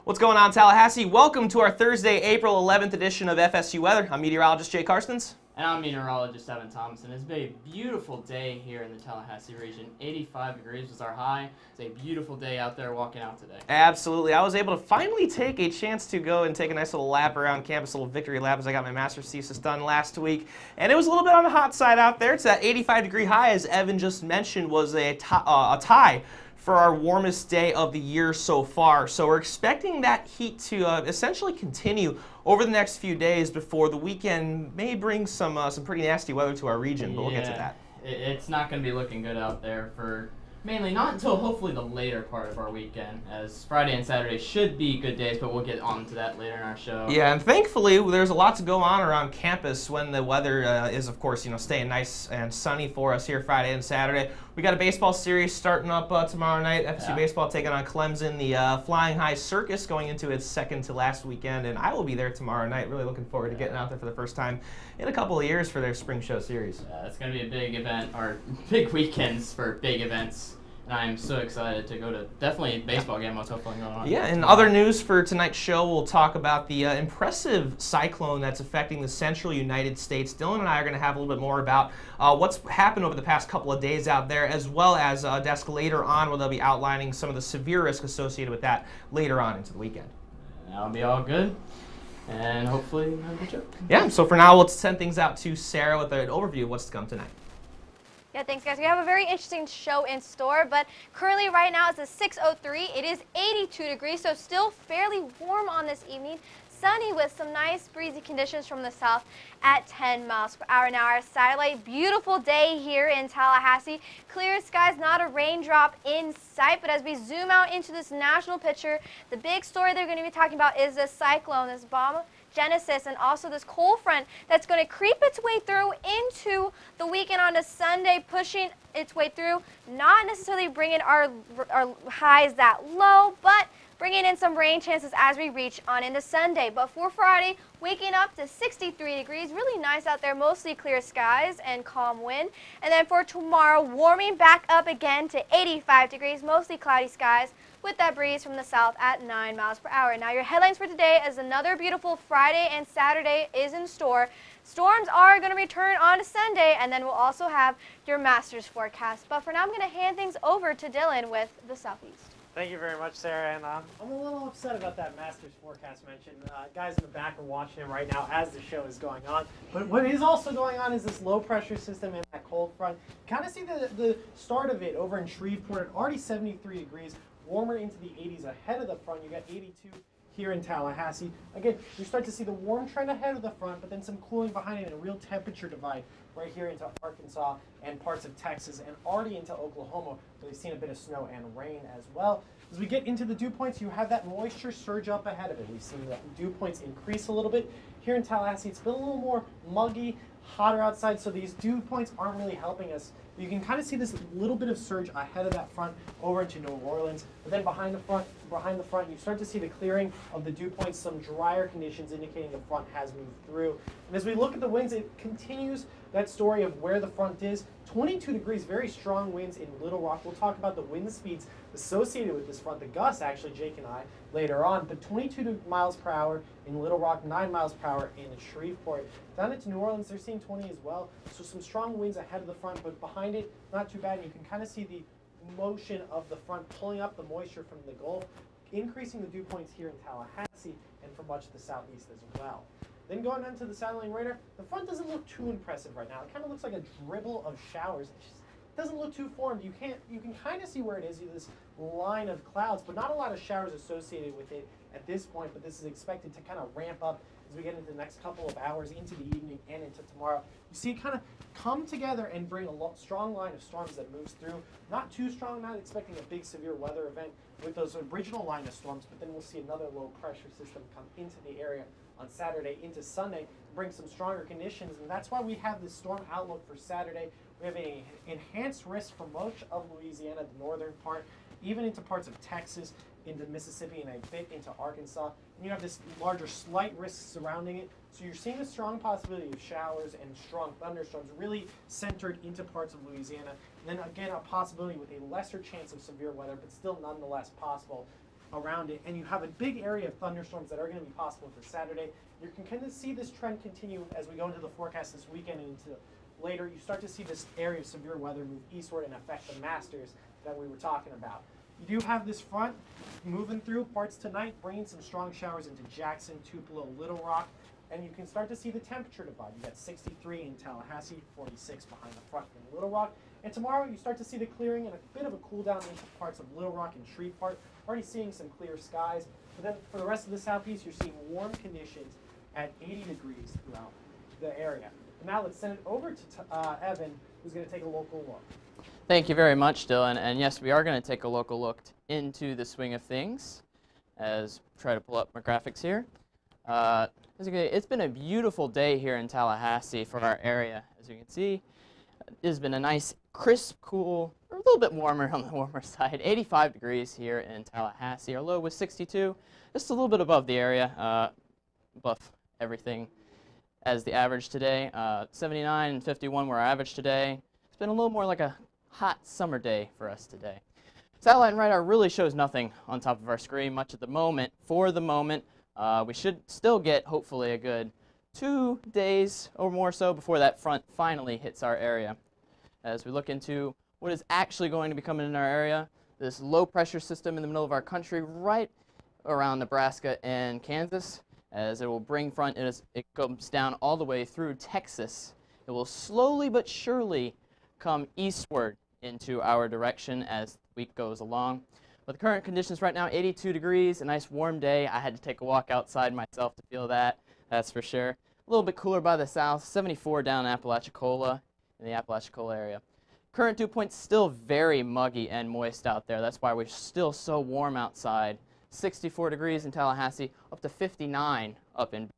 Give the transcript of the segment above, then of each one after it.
What's going on, Tallahassee? Welcome to our Thursday, April 11th edition of FSU Weather. I'm meteorologist Jay Karstens. And I'm meteorologist Evan Thompson. It's been a beautiful day here in the Tallahassee region. 85 degrees was our high. It's a beautiful day out there walking out today. Absolutely. I was able to finally take a chance to go and take a nice little lap around campus, a little victory lap as I got my master's thesis done last week. And it was a little bit on the hot side out there. It's that 85-degree high, as Evan just mentioned, was a tie for our warmest day of the year so far. So we're expecting that heat to essentially continue over the next few days before the weekend may bring some pretty nasty weather to our region, but we'll get to that. It's not going to be looking good out there for mainly not until hopefully the later part of our weekend, as Friday and Saturday should be good days, but we'll get on to that later in our show. Yeah, and thankfully there's a lot to go on around campus when the weather is, of course, staying nice and sunny for us here Friday and Saturday. We got a baseball series starting up tomorrow night. FSU baseball taking on Clemson, the Flying High Circus going into its second to last weekend, and I will be there tomorrow night. Really looking forward to getting out there for the first time in a couple of years for their spring show series. It's going to be a big event, or big weekends for big events. And I'm so excited to go to definitely a baseball game what's hopefully going on. Yeah, and other news for tonight's show, we'll talk about the impressive cyclone that's affecting the central United States. Dylan and I are going to have a little bit more about what's happened over the past couple of days out there, as well as a desk later on where they'll be outlining some of the severe risk associated with that later on into the weekend. That'll be all good. And hopefully have a good show. Yeah, so for now, let's send things out to Sarah with an overview of what's to come tonight. Yeah, thanks guys. We have a very interesting show in store, but currently right now it's a 6:03. It is 82 degrees, so still fairly warm on this evening. Sunny with some nice breezy conditions from the south at 10 miles per hour. Now our satellite, beautiful day here in Tallahassee. Clear skies, not a raindrop in sight, but as we zoom out into this national picture, the big story they're going to be talking about is this cyclone, this bomb Genesis, and also this cold front that's going to creep its way through into the weekend on a Sunday, pushing its way through, not necessarily bringing our highs that low, but bringing in some rain chances as we reach on into Sunday. But for Friday, waking up to 63 degrees, really nice out there, mostly clear skies and calm wind. And then for tomorrow, warming back up again to 85 degrees, mostly cloudy skies, with that breeze from the south at 9 miles per hour. Now your headlines for today is another beautiful Friday and Saturday is in store. Storms are going to return on Sunday, and then we'll also have your Masters forecast. But for now, I'm going to hand things over to Dylan with the Southeast. Thank you very much, Sarah, and I'm a little upset about that Masters forecast mentioned. Guys in the back are watching it right now as the show is going on. But what is also going on is this low-pressure system and that cold front. Kind of see the start of it over in Shreveport at already 73 degrees, warmer into the 80s ahead of the front. You got 82 here in Tallahassee. Again, you start to see the warm trend ahead of the front, but then some cooling behind it and a real temperature divide right here into Arkansas and parts of Texas and already into Oklahoma, where they've seen a bit of snow and rain as well. As we get into the dew points, you have that moisture surge up ahead of it. We've seen the dew points increase a little bit. Here in Tallahassee, it's been a little more muggy, hotter outside, so these dew points aren't really helping us. You can kind of see this little bit of surge ahead of that front over into New Orleans, but then behind the front, you start to see the clearing of the dew points, some drier conditions indicating the front has moved through. And as we look at the winds, it continues that story of where the front is. 22 degrees, very strong winds in Little Rock. We'll talk about the wind speeds associated with this front, the gusts actually, Jake and I, later on. But 22 miles per hour in Little Rock, 9 miles per hour in Shreveport. Down into New Orleans, they're seeing 20 as well. So some strong winds ahead of the front, but behind it, not too bad. You can kind of see the motion of the front pulling up the moisture from the Gulf, increasing the dew points here in Tallahassee and for much of the southeast as well. Then going on to the satellite radar, the front doesn't look too impressive right now. It kind of looks like a dribble of showers. It just doesn't look too formed. You can kind of see where it is, this line of clouds, but not a lot of showers associated with it at this point, but this is expected to kind of ramp up as we get into the next couple of hours, into the evening and into tomorrow. You see it kind of come together and bring a strong line of storms that moves through. Not too strong, not expecting a big severe weather event with those original line of storms, but then we'll see another low pressure system come into the area on Saturday into Sunday, bring some stronger conditions, and that's why we have this storm outlook for Saturday. We have an enhanced risk for much of Louisiana, the northern part, even into parts of Texas, into Mississippi, and a bit into Arkansas. And you have this larger slight risk surrounding it. So you're seeing a strong possibility of showers and strong thunderstorms really centered into parts of Louisiana. And then again, a possibility with a lesser chance of severe weather, but still nonetheless possible around it, and you have a big area of thunderstorms that are going to be possible for Saturday. You can kind of see this trend continue as we go into the forecast this weekend and into later. You start to see this area of severe weather move eastward and affect the Masters that we were talking about. You do have this front moving through parts tonight, bringing some strong showers into Jackson, Tupelo, Little Rock, and you can start to see the temperature divide. You got 63 in Tallahassee, 46 behind the front in Little Rock. And tomorrow you start to see the clearing and a bit of a cool down into parts of Little Rock and Shreveport. Already seeing some clear skies. But then for the rest of the southeast, you're seeing warm conditions at 80 degrees throughout the area. And now let's send it over to Evan, who's going to take a local look. Thank you very much, Dylan. And yes, we are going to take a local look into the swing of things as try to pull up my graphics here. It's been a beautiful day here in Tallahassee for our area. As you can see, it has been a nice, crisp, cool, or a little bit warmer on the warmer side. 85 degrees here in Tallahassee. Our low was 62, just a little bit above the area, above everything as the average today. 79 and 51 were our average today. It's been a little more like a hot summer day for us today. Satellite and radar really shows nothing on top of our screen much at the moment. For the moment, we should still get, hopefully, a good 2 days or more so before that front finally hits our area. As we look into what is actually going to be coming in our area, this low pressure system in the middle of our country right around Nebraska and Kansas, as it will bring front as it comes down all the way through Texas. It will slowly but surely come eastward into our direction as the week goes along. With the current conditions right now, 82 degrees, a nice warm day. I had to take a walk outside myself to feel that, that's for sure. A little bit cooler by the south, 74 down Apalachicola, in the Apalachicola area. Current dew point's still very muggy and moist out there. That's why we're still so warm outside. 64 degrees in Tallahassee, up to 59 up in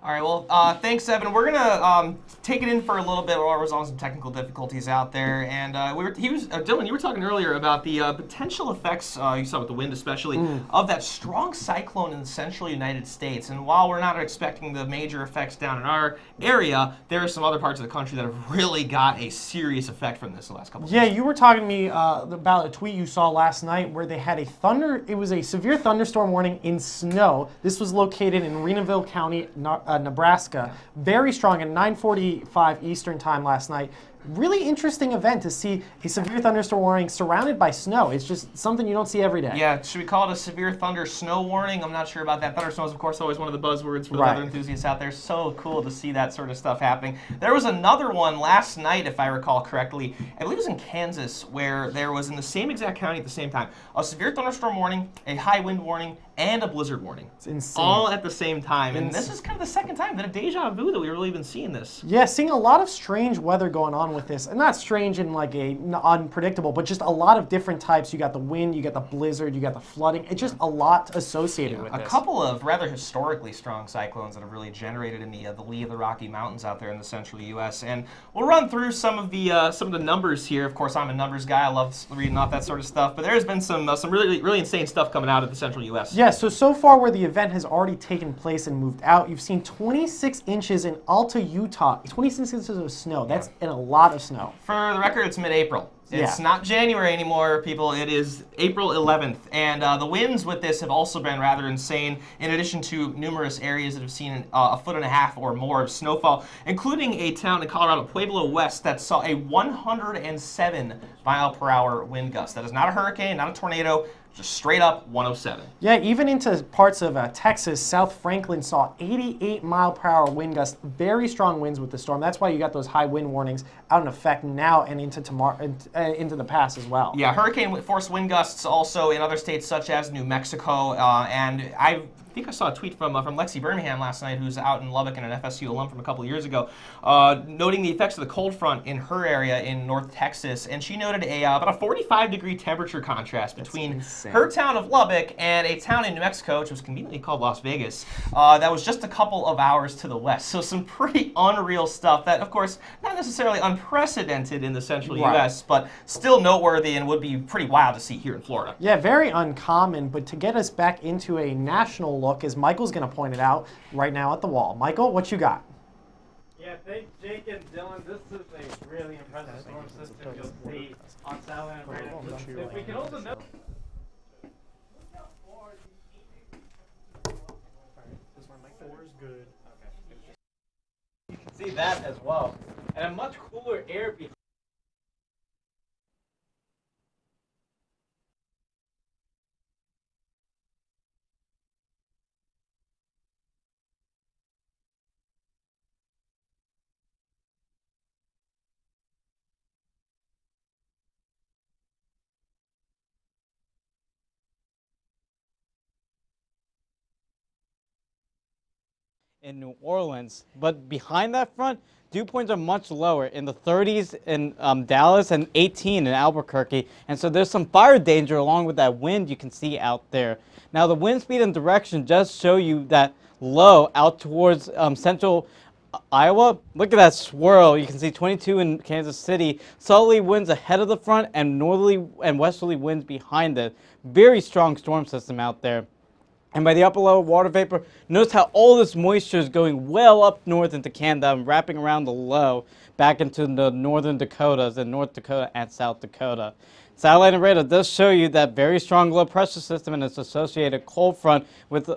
All right, well, thanks, Evan. We're gonna take it in for a little bit while we're resolving some technical difficulties out there. And Dylan, you were talking earlier about the potential effects you saw with the wind, especially of that strong cyclone in the central United States. And while we're not expecting the major effects down in our area, there are some other parts of the country that have really got a serious effect from this the last couple of Yeah, days. you were talking to me about a tweet you saw last night where they had it was a severe thunderstorm warning in snow. This was located in Renaville County, Nebraska. Very strong at 9:45 Eastern time last night. Really interesting event to see a severe thunderstorm warning surrounded by snow. It's just something you don't see every day. Yeah, should we call it a severe thunder snow warning? I'm not sure about that. Thunderstorm is, of course, always one of the buzzwords for the weather enthusiasts out there. So cool to see that sort of stuff happening. There was another one last night, if I recall correctly. I believe it was in Kansas, where there was in the same exact county at the same time a severe thunderstorm warning, a high wind warning, and a blizzard warning. It's insane. All at the same time. And this is kind of the second time, been a deja vu that we've really been seeing this. Yeah, seeing a lot of strange weather going on with this. And not strange in like a unpredictable, but just a lot of different types. You got the wind, you got the blizzard, you got the flooding. It's just a lot associated with this. A couple of rather historically strong cyclones that have really generated in the lee of the Rocky Mountains out there in the central U.S. And we'll run through some of the numbers here. Of course, I'm a numbers guy. I love reading off that sort of stuff. But there has been some really insane stuff coming out of the central U.S. Yeah, so far where the event has already taken place and moved out, you've seen 26 inches in Alta, Utah. 26 inches of snow. That's a lot of snow. For the record, it's mid-April. It's not January anymore, people. It is April 11th. And the winds with this have also been rather insane, in addition to numerous areas that have seen a 1.5 feet or more of snowfall, including a town in Colorado, Pueblo West, that saw a 107-mile-per-hour wind gust. That is not a hurricane, not a tornado, just straight up 107. Yeah, even into parts of Texas, South Franklin saw 88-mile-per-hour wind gusts. Very strong winds with the storm. That's why you got those high wind warnings out in effect now and into tomorrow, into the past as well. Yeah, hurricane force wind gusts also in other states such as New Mexico, and think I saw a tweet from Lexi Birmingham last night, who's out in Lubbock and an FSU alum from a couple of years ago, noting the effects of the cold front in her area in North Texas, and she noted about a 45-degree temperature contrast between her town of Lubbock and a town in New Mexico, which was conveniently called Las Vegas, that was just a couple of hours to the west. So some pretty unreal stuff that, of course, not necessarily unprecedented in the central U.S., but still noteworthy and would be pretty wild to see here in Florida. Yeah, very uncommon, but to get us back into a national look, as Michael's going to point it out right now at the wall. Michael, what you got? Yeah, thank Jake and Dylan. This is a really impressive storm system you'll see on satellite and radar. If we can also note. Good. Okay. You can see that as well. And a much cooler air behind. In New Orleans, but behind that front, dew points are much lower, in the 30s in Dallas and 18 in Albuquerque, and so there's some fire danger along with that wind you can see out there. Now the wind speed and direction just show you that low out towards central Iowa. Look at that swirl. You can see 22 in Kansas City. Southerly winds ahead of the front and northerly and westerly winds behind it. Very strong storm system out there. And by the upper level water vapor, notice how all this moisture is going well up north into Canada and wrapping around the low back into the northern Dakotas and North Dakota and South Dakota. Satellite and radar does show you that very strong low pressure system and its associated cold front with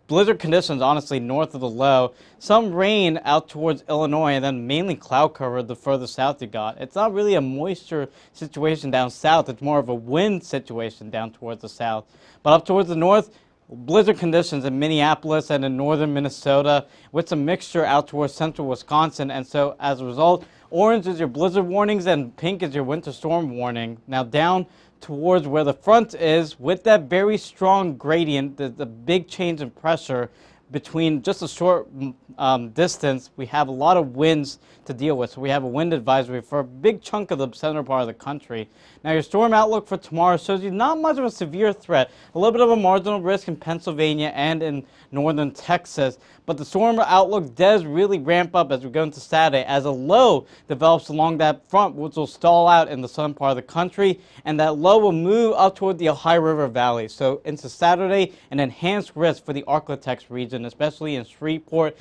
blizzard conditions, honestly, north of the low. Some rain out towards Illinois, and then mainly cloud cover the further south you got. It's not really a moisture situation down south. It's more of a wind situation down towards the south. But up towards the north, blizzard conditions in Minneapolis and in northern Minnesota with some mixture out towards central Wisconsin. And so as a result, orange is your blizzard warnings and pink is your winter storm warning. Now down towards where the front is, with that very strong gradient, the big change in pressure between just a short distance, we have a lot of winds to deal with. So we have a wind advisory for a big chunk of the center part of the country. Now your storm outlook for tomorrow shows you not much of a severe threat, a little bit of a marginal risk in Pennsylvania and in northern Texas, but the storm outlook does really ramp up as we go into Saturday as a low develops along that front, which will stall out in the southern part of the country, and that low will move up toward the Ohio River Valley. So into Saturday, an enhanced risk for the Arklatex region, especially in Shreveport,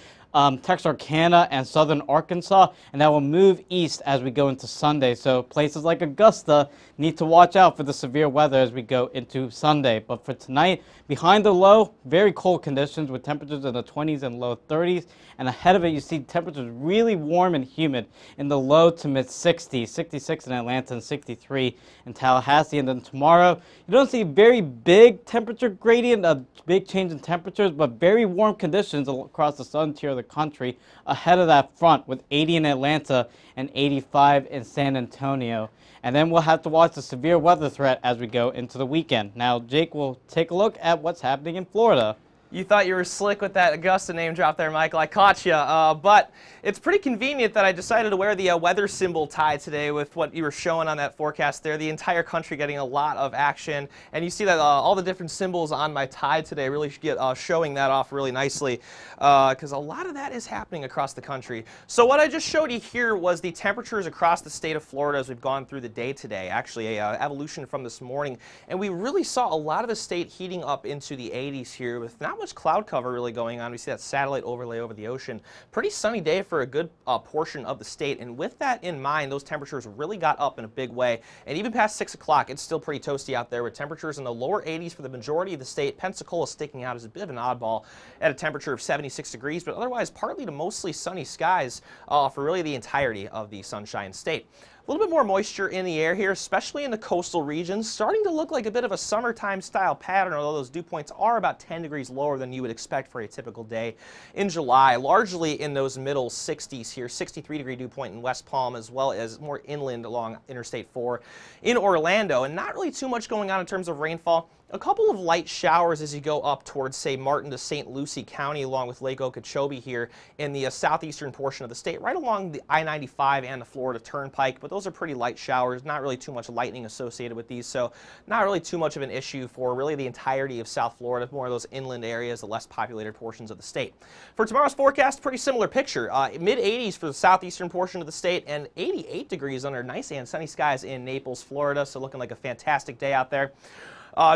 Texarkana, and southern Arkansas, and that will move east as we go into Sunday. So places like Augusta need to watch out for the severe weather as we go into Sunday. But for tonight, behind the low, very cold conditions with temperatures in the 20s and low 30s, and ahead of it you see temperatures really warm and humid in the low to mid 60s, 66 in Atlanta and 63 in Tallahassee. And then tomorrow, you don't see very big temperature gradient, a big change in temperatures, but very warm conditions across the southern tier of the country ahead of that front with 80 in Atlanta and 85 in San Antonio. And then we'll have to watch the severe weather threat as we go into the weekend. Now, Jake will take a look at what's happening in Florida. You thought you were slick with that Augusta name drop there, Michael. I caught you. But it's pretty convenient that I decided to wear the weather symbol tie today with what you were showing on that forecast there. The entire country getting a lot of action. And you see that all the different symbols on my tie today really get showing that off really nicely because a lot of that is happening across the country. So what I just showed you here was the temperatures across the state of Florida as we've gone through the day today. Actually, a evolution from this morning. And we really saw a lot of the state heating up into the 80s here with not much cloud cover really going on. We see that satellite overlay over the ocean. Pretty sunny day for a good portion of the state, and with that in mind, those temperatures really got up in a big way, and even past 6 o'clock, it's still pretty toasty out there with temperatures in the lower 80s for the majority of the state. Pensacola sticking out as a bit of an oddball at a temperature of 76 degrees, but otherwise partly to mostly sunny skies for really the entirety of the Sunshine State. A little bit more moisture in the air here, especially in the coastal regions, starting to look like a bit of a summertime style pattern, although those dew points are about 10 degrees lower than you would expect for a typical day in July, largely in those middle 60s here, 63-degree dew point in West Palm, as well as more inland along Interstate 4 in Orlando, and not really too much going on in terms of rainfall. a couple of light showers as you go up towards, say, Martin to St. Lucie County, along with Lake Okeechobee here in the southeastern portion of the state, right along the I-95 and the Florida Turnpike. But those are pretty light showers, not really too much lightning associated with these, so not really too much of an issue for really the entirety of South Florida, more of those inland areas, the less populated portions of the state. For tomorrow's forecast, pretty similar picture. Mid-80s for the southeastern portion of the state and 88 degrees under nice and sunny skies in Naples, Florida, so looking like a fantastic day out there.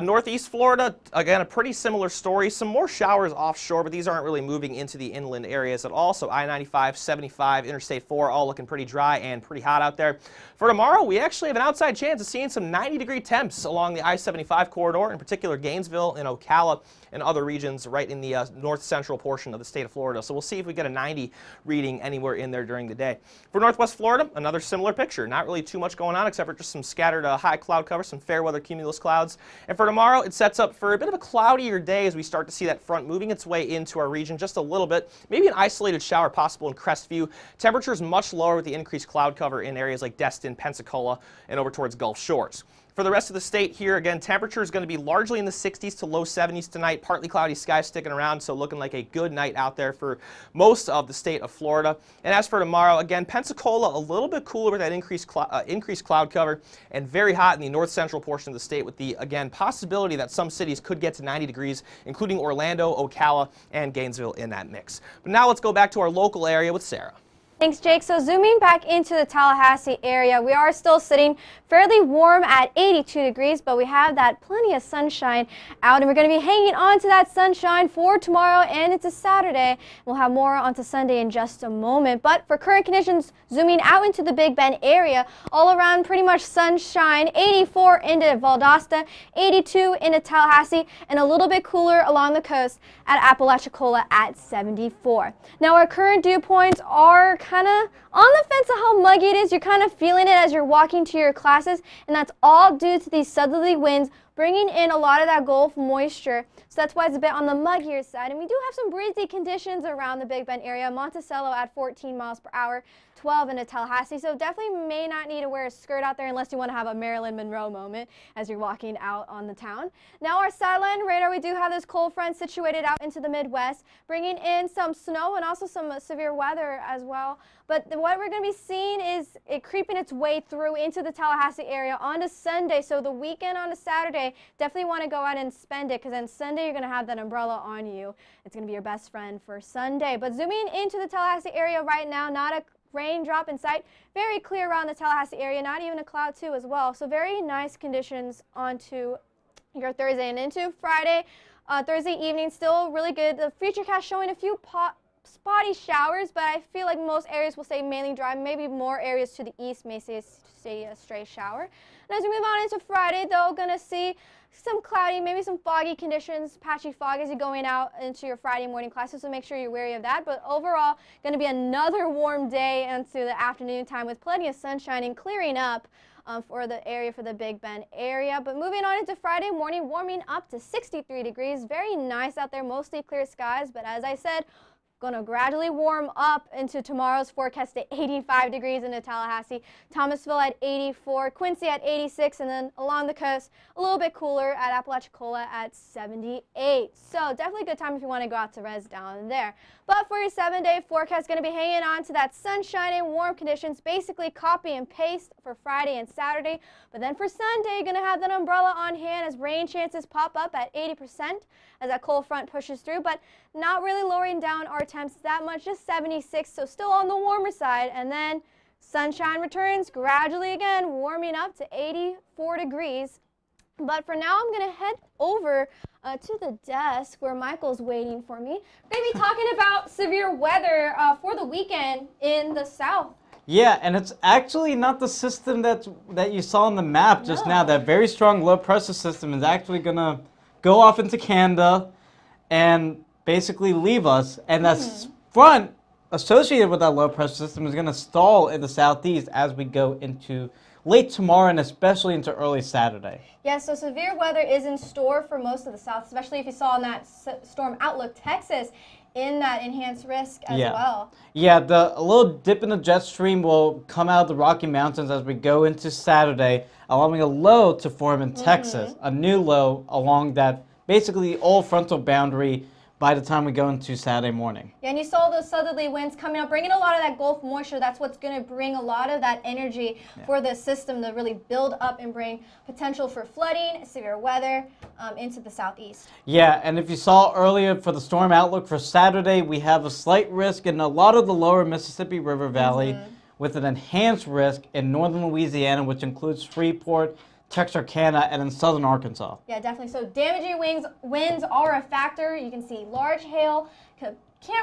Northeast Florida, again, a pretty similar story. Some more showers offshore, but these aren't really moving into the inland areas at all. So I-95, 75, Interstate 4, all looking pretty dry and pretty hot out there. For tomorrow, we actually have an outside chance of seeing some 90-degree temps along the I-75 corridor, in particular Gainesville and Ocala and other regions right in the north-central portion of the state of Florida. So we'll see if we get a 90 reading anywhere in there during the day. For Northwest Florida, another similar picture. Not really too much going on except for just some scattered high cloud cover, some fair weather cumulus clouds. And for tomorrow, it sets up for a bit of a cloudier day as we start to see that front moving its way into our region just a little bit. Maybe an isolated shower possible in Crestview. Temperatures much lower with the increased cloud cover in areas like Destin, Pensacola, and over towards Gulf Shores. For the rest of the state here, again, temperature is going to be largely in the 60s to low 70s tonight. Partly cloudy skies sticking around, so looking like a good night out there for most of the state of Florida. And as for tomorrow, again, Pensacola a little bit cooler with that increased cloud cover, and very hot in the north-central portion of the state with the, again, possibility that some cities could get to 90 degrees, including Orlando, Ocala, and Gainesville in that mix. But now let's go back to our local area with Sarah. Thanks, Jake. So zooming back into the Tallahassee area, we are still sitting fairly warm at 82 degrees, but we have that plenty of sunshine out, and we're going to be hanging on to that sunshine for tomorrow and into Saturday. We'll have more onto Sunday in just a moment. But for current conditions, zooming out into the Big Bend area, all around pretty much sunshine, 84 into Valdosta, 82 into Tallahassee, and a little bit cooler along the coast at Apalachicola at 74. Now our current dew points are kind of on the fence of how muggy it is. You're kind of feeling it as you're walking to your classes, and that's all due to these southerly winds bringing in a lot of that Gulf moisture. So that's why it's a bit on the muggier side. And we do have some breezy conditions around the Big Bend area. Monticello at 14 miles per hour, 12 into Tallahassee. So definitely may not need to wear a skirt out there unless you want to have a Marilyn Monroe moment as you're walking out on the town. Now our sideline radar, we do have this cold front situated out into the Midwest, bringing in some snow and also some severe weather as well. But what we're going to be seeing is it creeping its way through into the Tallahassee area onto Sunday. So the weekend onto Saturday, definitely want to go out and spend it, because then Sunday you're going to have that umbrella on you. It's going to be your best friend for Sunday. But zooming into the Tallahassee area right now, not a raindrop in sight. Very clear around the Tallahassee area, not even a cloud too as well. So very nice conditions onto your Thursday and into Friday. Thursday evening, still really good. The futurecast showing a few spotty showers, but I feel like most areas will stay mainly dry. Maybe more areas to the east may see a stray shower. And as we move on into Friday, though, going to see some cloudy, maybe some foggy conditions, patchy fog as you're going out into your Friday morning classes, so make sure you're wary of that. But overall, going to be another warm day into the afternoon time with plenty of sunshine and clearing up for the area, for the Big Bend area. But moving on into Friday morning, warming up to 63 degrees. Very nice out there, mostly clear skies. But as I said, going to gradually warm up into tomorrow's forecast to 85 degrees into Tallahassee, Thomasville at 84, Quincy at 86, and then along the coast, a little bit cooler at Apalachicola at 78. So definitely a good time if you want to go out to res down there. But for your 7-day forecast, going to be hanging on to that sunshine and warm conditions, basically copy and paste for Friday and Saturday. But then for Sunday, you're going to have that umbrella on hand as rain chances pop up at 80% as that cold front pushes through, but not really lowering down our temps that much, just 76, so still on the warmer side. And then sunshine returns gradually again, warming up to 84 degrees. But for now, I'm going to head over to the desk where Michael's waiting for me. We're going to be talking about severe weather for the weekend in the south. Yeah, and it's actually not the system that you saw on the map just now. That very strong low pressure system is actually going to go off into Canada and basically leave us. And that front associated with that low pressure system is going to stall in the southeast as we go into late tomorrow and especially into early Saturday. Yeah, so severe weather is in store for most of the south, especially if you saw in that storm outlook. Texas in that enhanced risk as Yeah. well. Yeah, a little dip in the jet stream will come out of the Rocky Mountains as we go into Saturday, allowing a low to form in Texas, a new low along that basically old frontal boundary by the time we go into Saturday morning. Yeah, and you saw those southerly winds coming up, bringing a lot of that Gulf moisture. That's what's going to bring a lot of that energy for the system to really build up and bring potential for flooding, severe weather into the southeast. Yeah, and if you saw earlier for the storm outlook for Saturday, we have a slight risk in a lot of the lower Mississippi River Valley with an enhanced risk in northern Louisiana, which includes Freeport, Texarkana, and in southern Arkansas. Yeah, definitely. So damaging winds are a factor. You can see large hail. Can't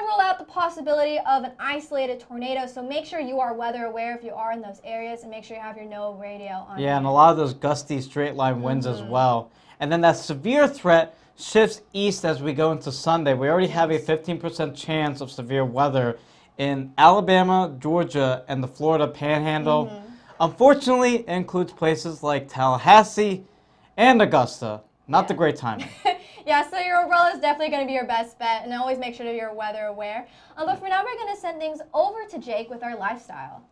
rule out the possibility of an isolated tornado, so make sure you are weather aware if you are in those areas, and make sure you have your NOAA radio on. Yeah, and a lot of those gusty straight line winds as well. And then that severe threat shifts east as we go into Sunday. We already have a 15% chance of severe weather in Alabama, Georgia, and the Florida Panhandle. Unfortunately, it includes places like Tallahassee and Augusta. Not the great timing. Yeah, so your umbrella is definitely going to be your best bet, and always make sure that you're weather aware. But for now, we're going to send things over to Jake with our lifestyle.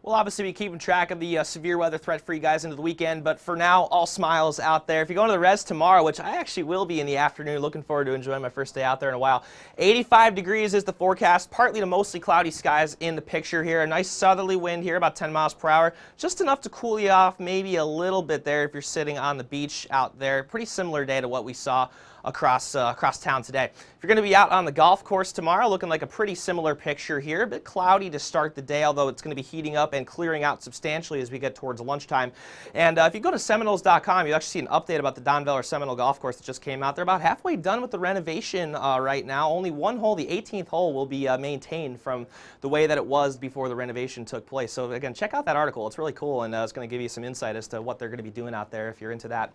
We'll obviously be keeping track of the severe weather threat for you guys into the weekend, but for now, all smiles out there. If you go into the res tomorrow, which I actually will be in the afternoon, looking forward to enjoying my first day out there in a while. 85 degrees is the forecast, partly to mostly cloudy skies in the picture here. A nice southerly wind here, about 10 miles per hour, just enough to cool you off, maybe a little bit there if you're sitting on the beach out there. Pretty similar day to what we saw across town today. If you're going to be out on the golf course tomorrow, looking like a pretty similar picture here. A bit cloudy to start the day, although it's going to be heating up and clearing out substantially as we get towards lunchtime. And if you go to Seminoles.com, you actually see an update about the Don Veller Seminole Golf Course that just came out. They're about halfway done with the renovation right now. Only one hole, the 18th hole, will be maintained from the way that it was before the renovation took place. So again, check out that article. It's really cool, and it's going to give you some insight as to what they're going to be doing out there if you're into that.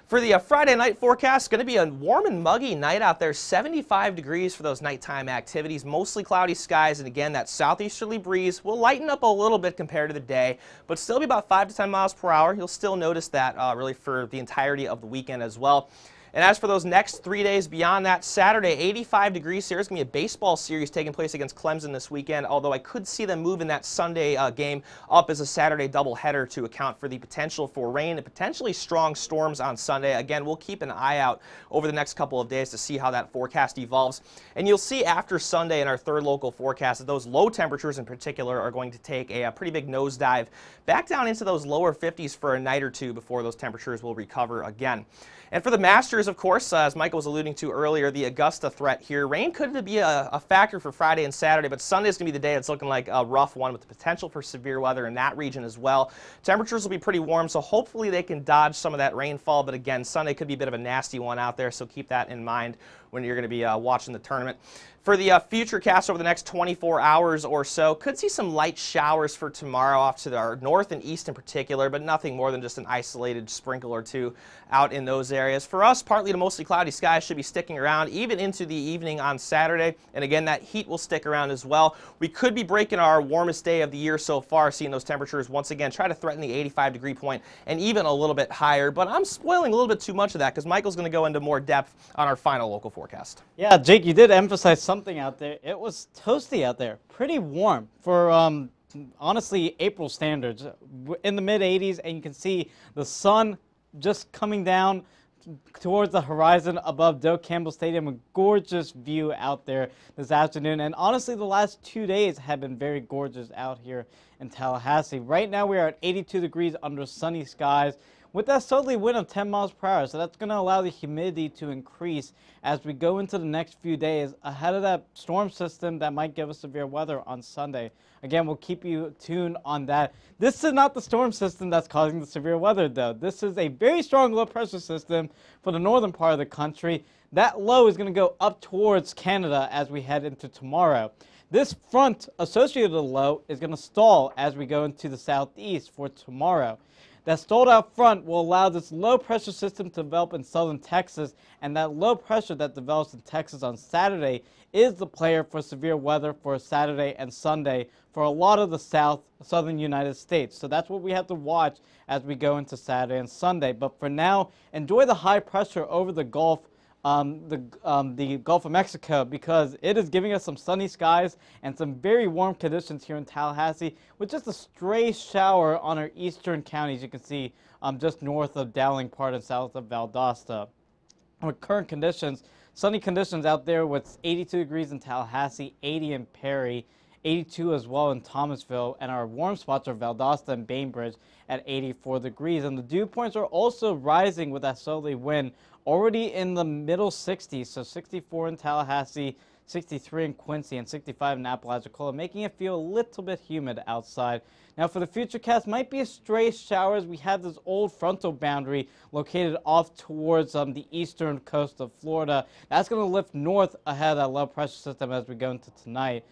For the Friday night forecast, going to be a warm and muggy night out there, 75 degrees for those nighttime activities, mostly cloudy skies, and again, that southeasterly breeze will lighten up a little bit compared to the day, but still be about 5 to 10 miles per hour. You'll still notice that really for the entirety of the weekend as well. And as for those next 3 days beyond that, Saturday, 85 degrees here. It's going to be a baseball series taking place against Clemson this weekend, although I could see them moving that Sunday game up as a Saturday doubleheader to account for the potential for rain and potentially strong storms on Sunday. Again, we'll keep an eye out over the next couple of days to see how that forecast evolves. And you'll see after Sunday in our third local forecast that those low temperatures in particular are going to take a pretty big nosedive back down into those lower 50s for a night or two before those temperatures will recover again. And for the Masters, of course, as Michael was alluding to earlier, the Augusta threat here. Rain could be a factor for Friday and Saturday, but Sunday's going to be the day it's looking like a rough one with the potential for severe weather in that region as well. Temperatures will be pretty warm, so hopefully they can dodge some of that rainfall. But again, Sunday could be a bit of a nasty one out there, so keep that in mind when you're going to be watching the tournament. For the future cast over the next 24 hours or so, could see some light showers for tomorrow off to our north and east in particular, but nothing more than just an isolated sprinkle or two out in those areas. For us, partly to mostly cloudy skies should be sticking around even into the evening on Saturday, and again, that heat will stick around as well. We could be breaking our warmest day of the year so far, seeing those temperatures once again try to threaten the 85-degree point and even a little bit higher, but I'm spoiling a little bit too much of that because Michael's going to go into more depth on our final local forecast. Yeah, Jake, you did emphasize something out there. It was toasty out there, pretty warm for honestly April standards, in the mid-80s, and you can see the sun just coming down towards the horizon above Doak Campbell Stadium. A gorgeous view out there this afternoon, and honestly the last 2 days have been very gorgeous out here in Tallahassee. Right now we are at 82 degrees under sunny skies with that southerly wind of 10 miles per hour, so that's going to allow the humidity to increase as we go into the next few days ahead of that storm system that might give us severe weather on Sunday. Again, we'll keep you tuned on that. This is not the storm system that's causing the severe weather, though. This is a very strong low pressure system for the northern part of the country. That low is going to go up towards Canada as we head into tomorrow. This front associated with the low is going to stall as we go into the southeast for tomorrow. That stalled out front will allow this low pressure system to develop in southern Texas, and that low pressure that develops in Texas on Saturday is the player for severe weather for Saturday and Sunday for a lot of the southern United States. So that's what we have to watch as we go into Saturday and Sunday. But for now, enjoy the high pressure over the Gulf the Gulf of Mexico, because it is giving us some sunny skies and some very warm conditions here in Tallahassee, with just a stray shower on our eastern counties. You can see just north of Dowling Part and south of Valdosta. With current conditions, sunny conditions out there with 82 degrees in Tallahassee, 80 in Perry, 82 as well in Thomasville, and our warm spots are Valdosta and Bainbridge at 84 degrees. And the dew points are also rising with that southerly wind, already in the middle 60s, so 64 in Tallahassee, 63 in Quincy, and 65 in Apalachicola, making it feel a little bit humid outside. Now for the futurecast, might be a stray showers. We have this old frontal boundary located off towards the eastern coast of Florida. That's going to lift north ahead of that low pressure system as we go into tonight.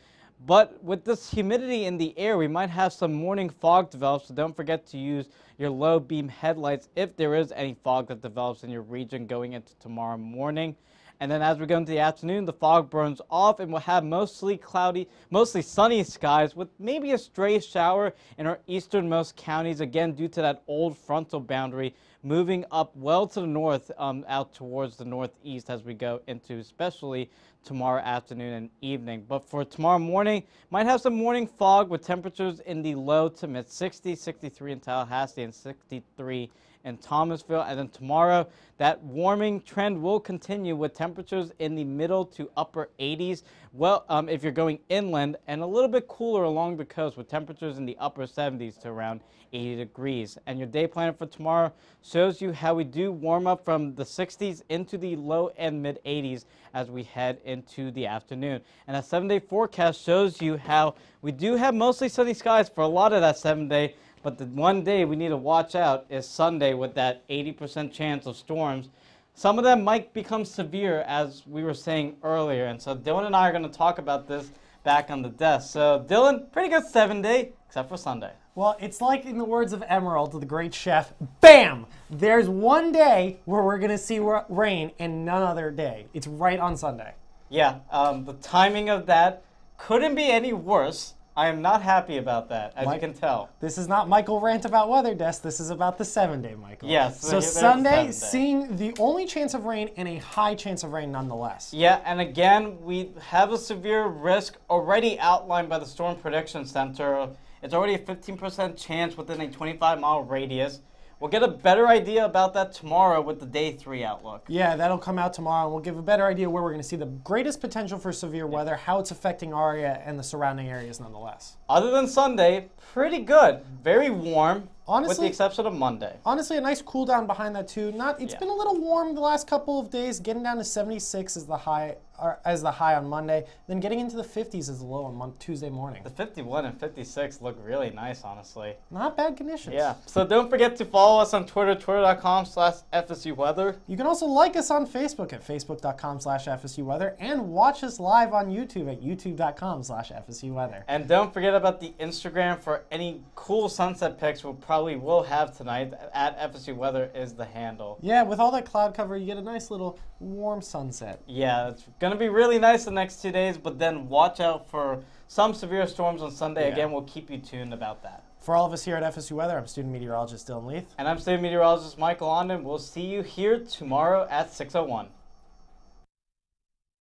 But with this humidity in the air, we might have some morning fog develop, so don't forget to use your low beam headlights if there is any fog that develops in your region going into tomorrow morning. And then as we go into the afternoon, the fog burns off and we'll have mostly cloudy, mostly sunny skies with maybe a stray shower in our easternmost counties, again due to that old frontal boundary moving up well to the north out towards the northeast as we go into especially tomorrow afternoon and evening. But for tomorrow morning, might have some morning fog with temperatures in the low to mid 60s, 63 in Tallahassee and 63 in Thomasville. And then tomorrow, that warming trend will continue with temperatures in the middle to upper 80s. Well, if you're going inland, and a little bit cooler along the coast with temperatures in the upper 70s to around 80 degrees. And your day planner for tomorrow shows you how we do warm up from the 60s into the low and mid 80s as we head into the afternoon. And a 7-day forecast shows you how we do have mostly sunny skies for a lot of that 7-day. But the one day we need to watch out is Sunday with that 80% chance of storms. Some of them might become severe, as we were saying earlier. And so Dylan and I are going to talk about this back on the desk. So Dylan, pretty good 7-day, except for Sunday. Well, it's like in the words of Emerald, the great chef, bam! There's one day where we're going to see rain and none other day. It's right on Sunday. Yeah, the timing of that couldn't be any worse. I am not happy about that, as you can tell. This is not Michael Rant about Weather Desk. This is about the 7-day, Michael. Yes. So Sunday, seeing the only chance of rain and a high chance of rain nonetheless. Yeah, and again, we have a severe risk already outlined by the Storm Prediction Center. It's already a 15% chance within a 25-mile radius. We'll get a better idea about that tomorrow with the Day 3 outlook. Yeah, that'll come out tomorrow, and we'll give a better idea where we're going to see the greatest potential for severe weather, how it's affecting our area and the surrounding areas nonetheless. Other than Sunday, pretty good. Very warm, honestly, with the exception of Monday. Honestly, a nice cool down behind that too. It's been a little warm the last couple of days, getting down to 76 as the high on Monday, then getting into the 50s as the low on Tuesday morning. The 51 and 56 look really nice, honestly. Not bad conditions. Yeah. So don't forget to follow us on Twitter, twitter.com/FSU Weather. You can also like us on Facebook at facebook.com/FSU Weather and watch us live on YouTube at youtube.com/FSU Weather. And don't forget about the Instagram for any cool sunset pics we probably will have tonight. At FSU Weather is the handle. Yeah, with all that cloud cover, you get a nice little warm sunset. Yeah, it's going to be really nice the next 2 days, but then watch out for some severe storms on Sunday. Again, we'll keep you tuned about that. For all of us here at FSU Weather, I'm student meteorologist Dylan Leith. And I'm student meteorologist Michael Ondon. We'll see you here tomorrow at 6:01.